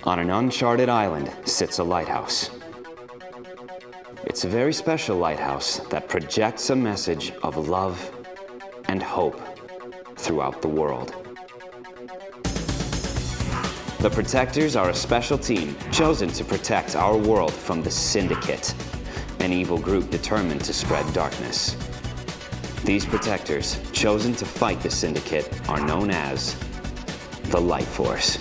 On an uncharted island sits a lighthouse. It's a very special lighthouse that projects a message of love and hope throughout the world. The Protectors are a special team chosen to protect our world from the Syndicate, an evil group determined to spread darkness. These Protectors, chosen to fight the Syndicate, are known as the Light Force.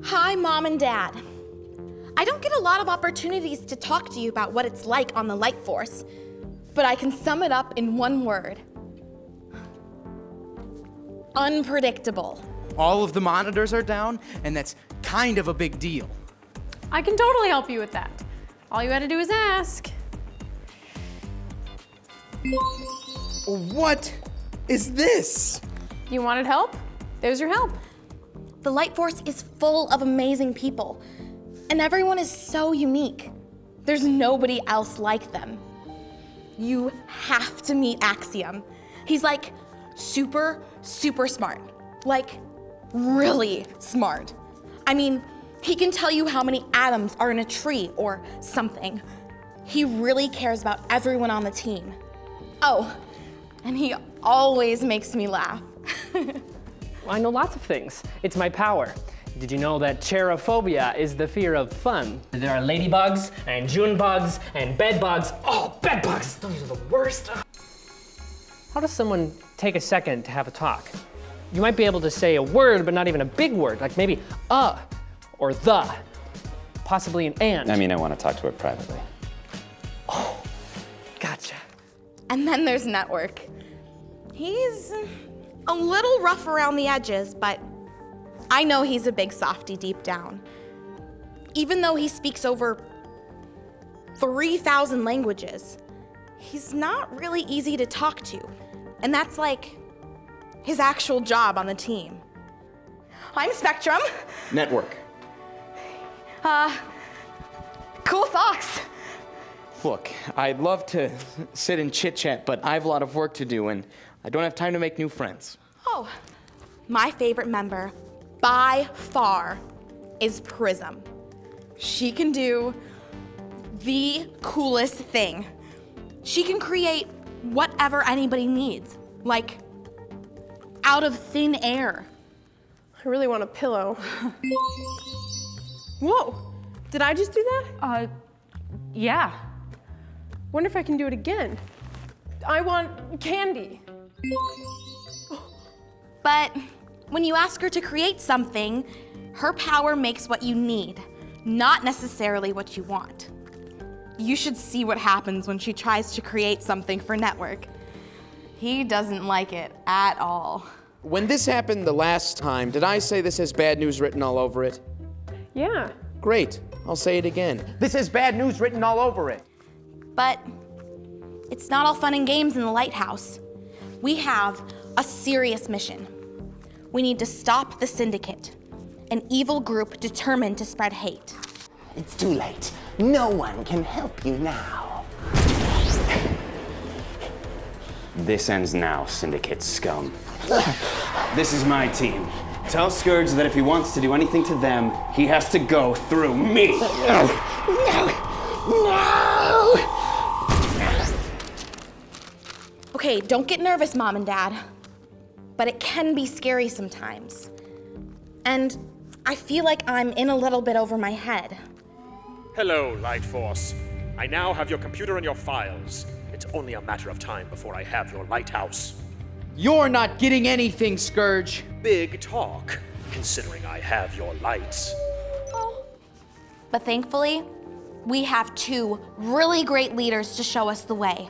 Hi, Mom and Dad. I don't get a lot of opportunities to talk to you about what it's like on the Light Force, but I can sum it up in one word. Unpredictable. All of the monitors are down, and that's kind of a big deal. I can totally help you with that. All you had to do is ask. What is this? You wanted help? There's your help. The Light Force is full of amazing people, and everyone is so unique. There's nobody else like them. You have to meet Axiom. He's like super smart. Like, really smart. I mean, he can tell you how many atoms are in a tree or something. He really cares about everyone on the team. Oh, and he always makes me laugh. I know lots of things. It's my power. Did you know that cherophobia is the fear of fun? There are ladybugs and June bugs and bed bugs. Oh, bed bugs! Those are the worst. How does someone take a second to have a talk? You might be able to say a word, but not even a big word, like maybe or the, possibly an and. I mean, I want to talk to her privately. Oh, gotcha. And then there's Network. He's a little rough around the edges, but I know he's a big softie deep down. Even though he speaks over 3,000 languages, he's not really easy to talk to. And that's like his actual job on the team. I'm Spectrum. Network. Cool socks. Look, I'd love to sit and chit-chat, but I have a lot of work to do, and I don't have time to make new friends. Oh, my favorite member, by far, is Prism. She can do the coolest thing. She can create whatever anybody needs, like out of thin air. I really want a pillow. Whoa, did I just do that? Yeah. Wonder if I can do it again. I want candy. But when you ask her to create something, her power makes what you need, not necessarily what you want. You should see what happens when she tries to create something for Network. He doesn't like it at all. When this happened the last time, did I say this has bad news written all over it? Yeah. Great, I'll say it again. This has bad news written all over it. But it's not all fun and games in the lighthouse. We have a serious mission. We need to stop the Syndicate, an evil group determined to spread hate. It's too late. No one can help you now. This ends now, Syndicate scum. This is my team. Tell Scourge that if he wants to do anything to them, he has to go through me. No! Okay, don't get nervous, Mom and Dad. But it can be scary sometimes. And I feel like I'm in a little bit over my head. Hello, Light Force. I now have your computer and your files. It's only a matter of time before I have your lighthouse. You're not getting anything, Scourge. Big talk, considering I have your lights. But thankfully, we have two really great leaders to show us the way.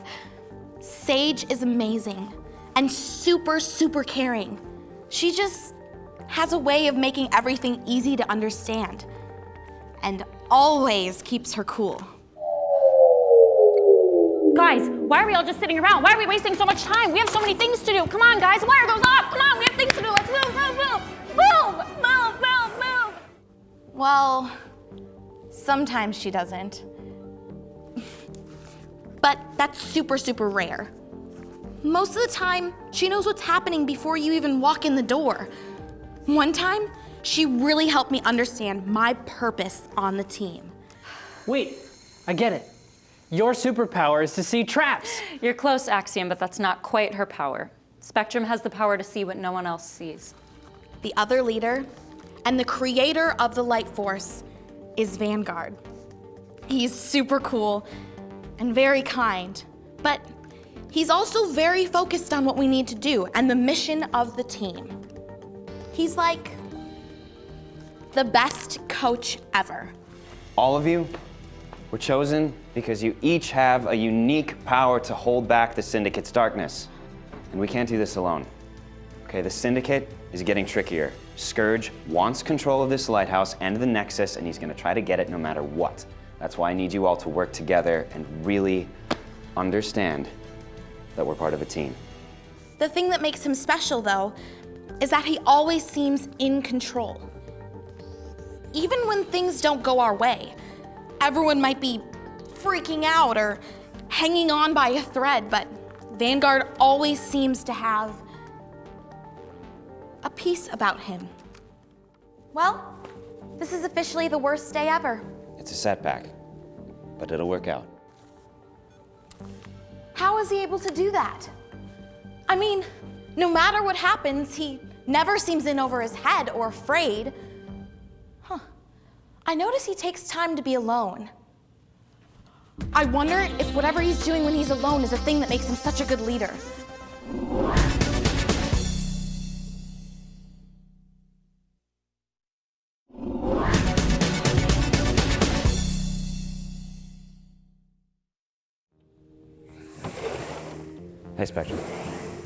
Sage is amazing and super caring. She just has a way of making everything easy to understand and always keeps her cool. Guys, why are we all just sitting around? Why are we wasting so much time? We have so many things to do. Come on, guys, wire those up. Come on, we have things to do. Let's move. Well, sometimes she doesn't. But that's super, super rare. Most of the time, she knows what's happening before you even walk in the door. One time, she really helped me understand my purpose on the team. Wait, I get it. Your superpower is to see traps. You're close, Axiom, but that's not quite her power. Spectrum has the power to see what no one else sees. The other leader and the creator of the Light Force is Vanguard. He's super cool and very kind, but he's also very focused on what we need to do and the mission of the team. He's like the best coach ever. All of you were chosen because you each have a unique power to hold back the Syndicate's darkness. And we can't do this alone. Okay, the Syndicate is getting trickier. Scourge wants control of this lighthouse and the Nexus, and he's gonna try to get it no matter what. That's why I need you all to work together and really understand that we're part of a team. The thing that makes him special, though, is that he always seems in control. Even when things don't go our way, everyone might be freaking out or hanging on by a thread, but Vanguard always seems to have a peace about him. Well, this is officially the worst day ever. It's a setback, but it'll work out. How is he able to do that? I mean, no matter what happens, he never seems in over his head or afraid. Huh. I notice he takes time to be alone. I wonder if whatever he's doing when he's alone is the thing that makes him such a good leader. Hey, Spectrum.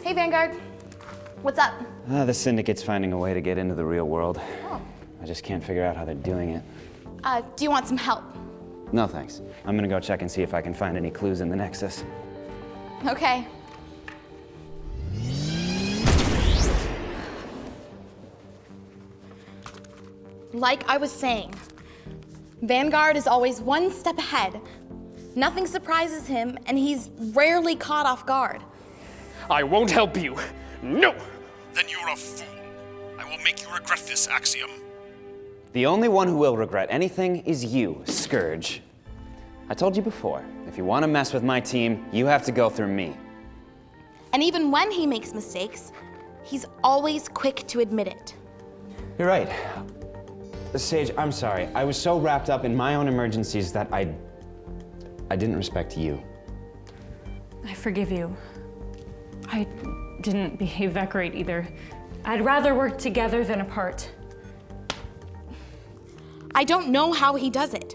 Hey, Vanguard. What's up? The Syndicate's finding a way to get into the real world. Oh. I just can't figure out how they're doing it. Do you want some help? No, thanks. I'm gonna go check and see if I can find any clues in the Nexus. Okay. Like I was saying, Vanguard is always one step ahead. Nothing surprises him, and he's rarely caught off guard. I won't help you. No! Then you're a fool. I will make you regret this, Axiom. The only one who will regret anything is you, Scourge. I told you before, if you want to mess with my team, you have to go through me. And even when he makes mistakes, he's always quick to admit it. You're right. Sage, I'm sorry. I was so wrapped up in my own emergencies that I didn't respect you. I forgive you. I didn't behave that great either. I'd rather work together than apart. I don't know how he does it.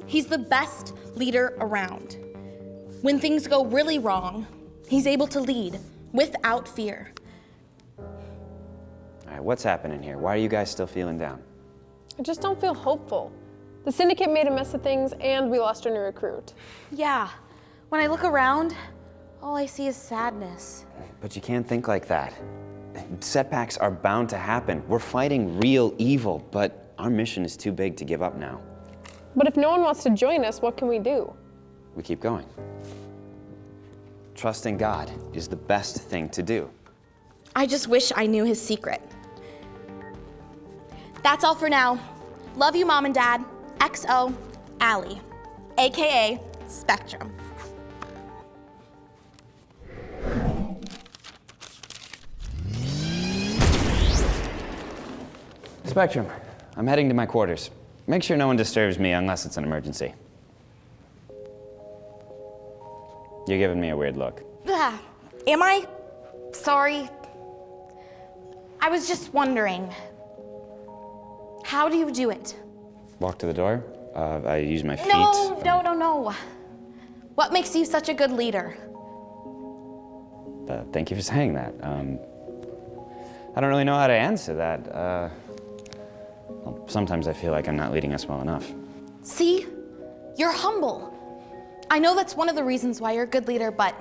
He's the best leader around. When things go really wrong, he's able to lead without fear. All right, what's happening here? Why are you guys still feeling down? I just don't feel hopeful. The Syndicate made a mess of things, and we lost our new recruit. Yeah, when I look around, all I see is sadness. But you can't think like that. Setbacks are bound to happen. We're fighting real evil, but our mission is too big to give up now. But if no one wants to join us, what can we do? We keep going. Trusting God is the best thing to do. I just wish I knew his secret. That's all for now. Love you, Mom and Dad. XO, Allie, AKA Spectrum. Spectrum, I'm heading to my quarters. Make sure no one disturbs me unless it's an emergency. You're giving me a weird look. Am I? Sorry. I was just wondering, how do you do it? Walk to the door. I use my feet. No. What makes you such a good leader? Thank you for saying that. I don't really know how to answer that. Well, sometimes I feel like I'm not leading us well enough. See? You're humble. I know that's one of the reasons why you're a good leader, but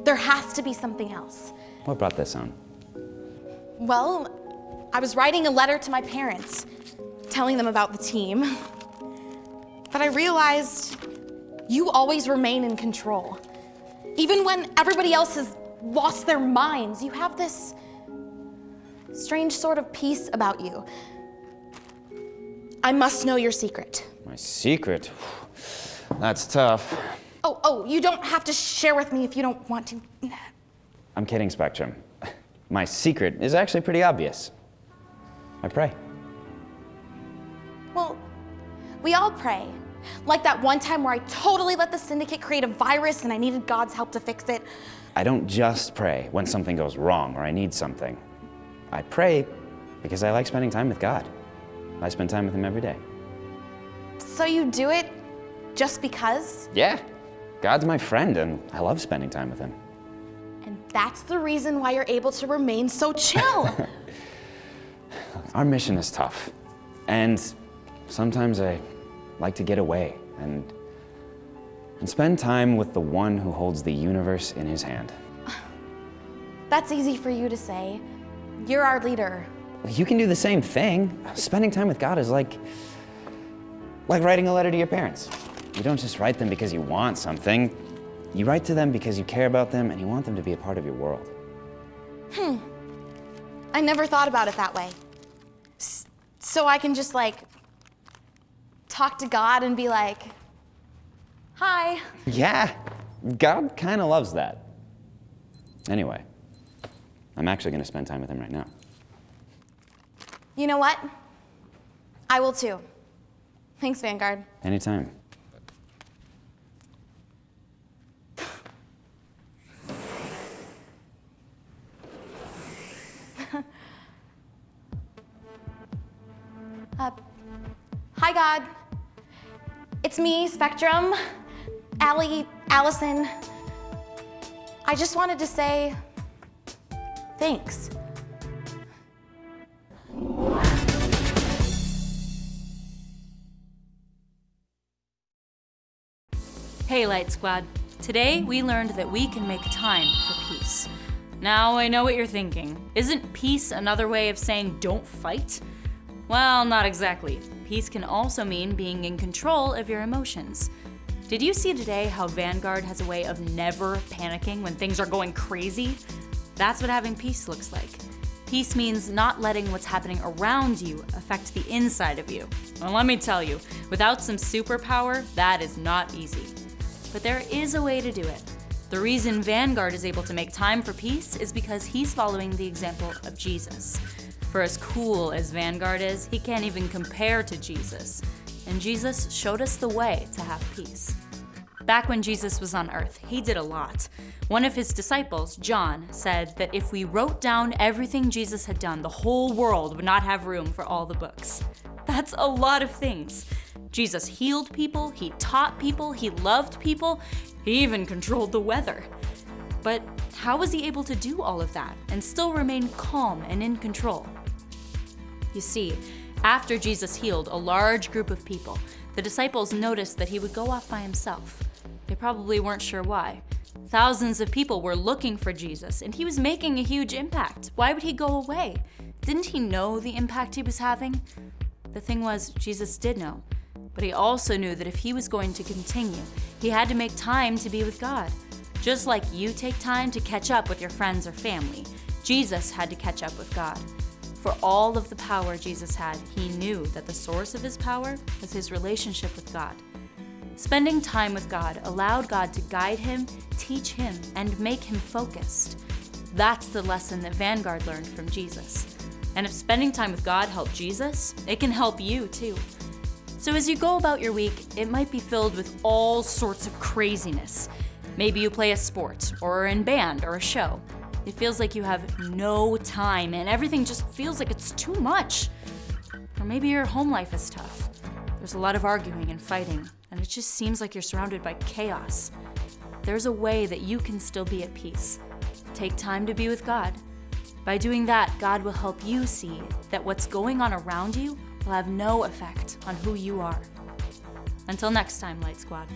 there has to be something else. What brought this on? Well, I was writing a letter to my parents. telling them about the team. But I realized you always remain in control. Even when everybody else has lost their minds, you have this strange sort of peace about you. I must know your secret. My secret? That's tough. Oh, you don't have to share with me if you don't want to. I'm kidding, Spectrum. My secret is actually pretty obvious. I pray. Well, we all pray. Like that one time where I totally let the Syndicate create a virus and I needed God's help to fix it. I don't just pray when something goes wrong or I need something. I pray because I like spending time with God. I spend time with Him every day. So you do it just because? Yeah, God's my friend and I love spending time with Him. And that's the reason why you're able to remain so chill. Our mission is tough. And sometimes I like to get away and spend time with the one who holds the universe in his hand. That's easy for you to say. You're our leader. You can do the same thing. Spending time with God is like writing a letter to your parents. You don't just write them because you want something. You write to them because you care about them and you want them to be a part of your world. I never thought about it that way. So I can just talk to God and be like, hi. Yeah, God kind of loves that. Anyway, I'm actually going to spend time with Him right now. You know what? I will too. Thanks, Vanguard. Anytime. Hi, God. It's me, Spectrum, Allie, Allison. I just wanted to say thanks. Hey, Light Squad. Today, we learned that we can make time for peace. Now, I know what you're thinking. Isn't peace another way of saying don't fight? Well, not exactly. Peace can also mean being in control of your emotions. Did you see today how Vanguard has a way of never panicking when things are going crazy? That's what having peace looks like. Peace means not letting what's happening around you affect the inside of you. Well, let me tell you, without some superpower, that is not easy. But there is a way to do it. The reason Vanguard is able to make time for peace is because he's following the example of Jesus. For as cool as Vanguard is, he can't even compare to Jesus. And Jesus showed us the way to have peace. Back when Jesus was on Earth, he did a lot. One of his disciples, John, said that if we wrote down everything Jesus had done, the whole world would not have room for all the books. That's a lot of things. Jesus healed people, he taught people, he loved people, he even controlled the weather. But how was he able to do all of that and still remain calm and in control? You see, after Jesus healed a large group of people, the disciples noticed that he would go off by himself. They probably weren't sure why. Thousands of people were looking for Jesus, and he was making a huge impact. Why would he go away? Didn't he know the impact he was having? The thing was, Jesus did know, but he also knew that if he was going to continue, he had to make time to be with God. Just like you take time to catch up with your friends or family, Jesus had to catch up with God. For all of the power Jesus had, he knew that the source of his power was his relationship with God. Spending time with God allowed God to guide him, teach him, and make him focused. That's the lesson that Vanguard learned from Jesus. And if spending time with God helped Jesus, it can help you too. So as you go about your week, it might be filled with all sorts of craziness. Maybe you play a sport, or are in band, or a show. It feels like you have no time and everything just feels like it's too much. Or maybe your home life is tough. There's a lot of arguing and fighting, and it just seems like you're surrounded by chaos. There's a way that you can still be at peace. Take time to be with God. By doing that, God will help you see that what's going on around you will have no effect on who you are. Until next time, Light Squad.